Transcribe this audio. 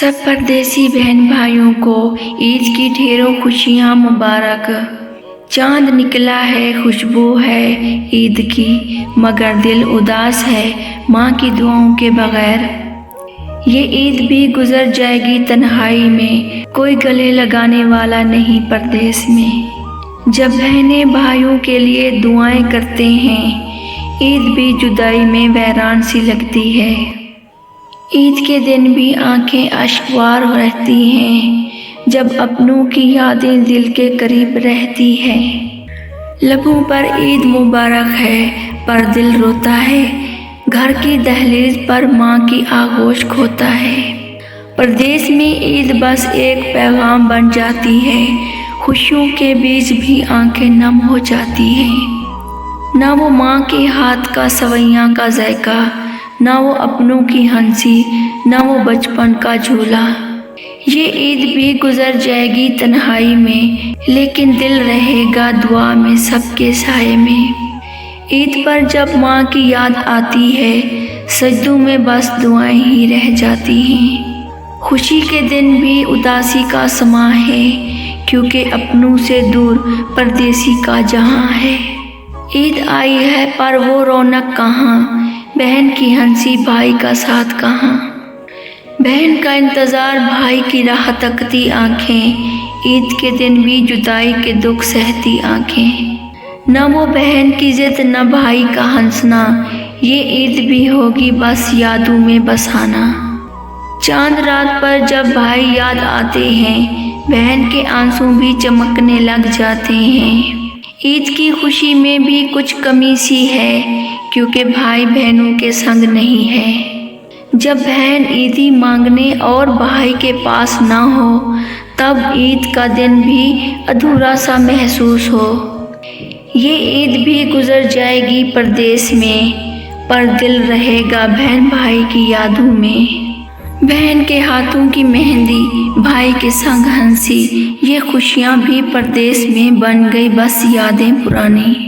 सब परदेसी बहन भाइयों को ईद की ढेरों खुशियाँ मुबारक। चांद निकला है, खुशबू है ईद की, मगर दिल उदास है माँ की दुआओं के बगैर। ये ईद भी गुजर जाएगी तन्हाई में, कोई गले लगाने वाला नहीं परदेस में। जब बहनें भाइयों के लिए दुआएं करते हैं, ईद भी जुदाई में वैरान सी लगती है। ईद के दिन भी आंखें अश्कवार रहती हैं, जब अपनों की यादें दिल के करीब रहती हैं। लबों पर ईद मुबारक है पर दिल रोता है, घर की दहलीज पर माँ की आगोश खोता है। परदेस में ईद बस एक पैगाम बन जाती है, खुशियों के बीच भी आंखें नम हो जाती हैं। ना वो माँ के हाथ का सवैयाँ का जायका, ना वो अपनों की हंसी, ना वो बचपन का झूला। ये ईद भी गुजर जाएगी तन्हाई में, लेकिन दिल रहेगा दुआ में सबके साए में। ईद पर जब माँ की याद आती है, सजदों में बस दुआएं ही रह जाती हैं। खुशी के दिन भी उदासी का समा है, क्योंकि अपनों से दूर परदेसी का जहां है। ईद आई है पर वो रौनक कहाँ, बहन की हंसी भाई का साथ कहाँ। बहन का इंतज़ार भाई की राह तकती आँखें, ईद के दिन भी जुदाई के दुख सहती आँखें। न वो बहन की जिद न भाई का हंसना, ये ईद भी होगी बस यादों में बसाना। चांद रात पर जब भाई याद आते हैं, बहन के आंसू भी चमकने लग जाते हैं। ईद की खुशी में भी कुछ कमी सी है, क्योंकि भाई बहनों के संग नहीं है। जब बहन ईदी मांगने और भाई के पास ना हो, तब ईद का दिन भी अधूरा सा महसूस हो। ये ईद भी गुजर जाएगी परदेस में, पर दिल रहेगा बहन भाई की यादों में। बहन के हाथों की मेहंदी, भाई के संग हंसी, ये खुशियाँ भी परदेस में बन गई बस यादें पुरानी।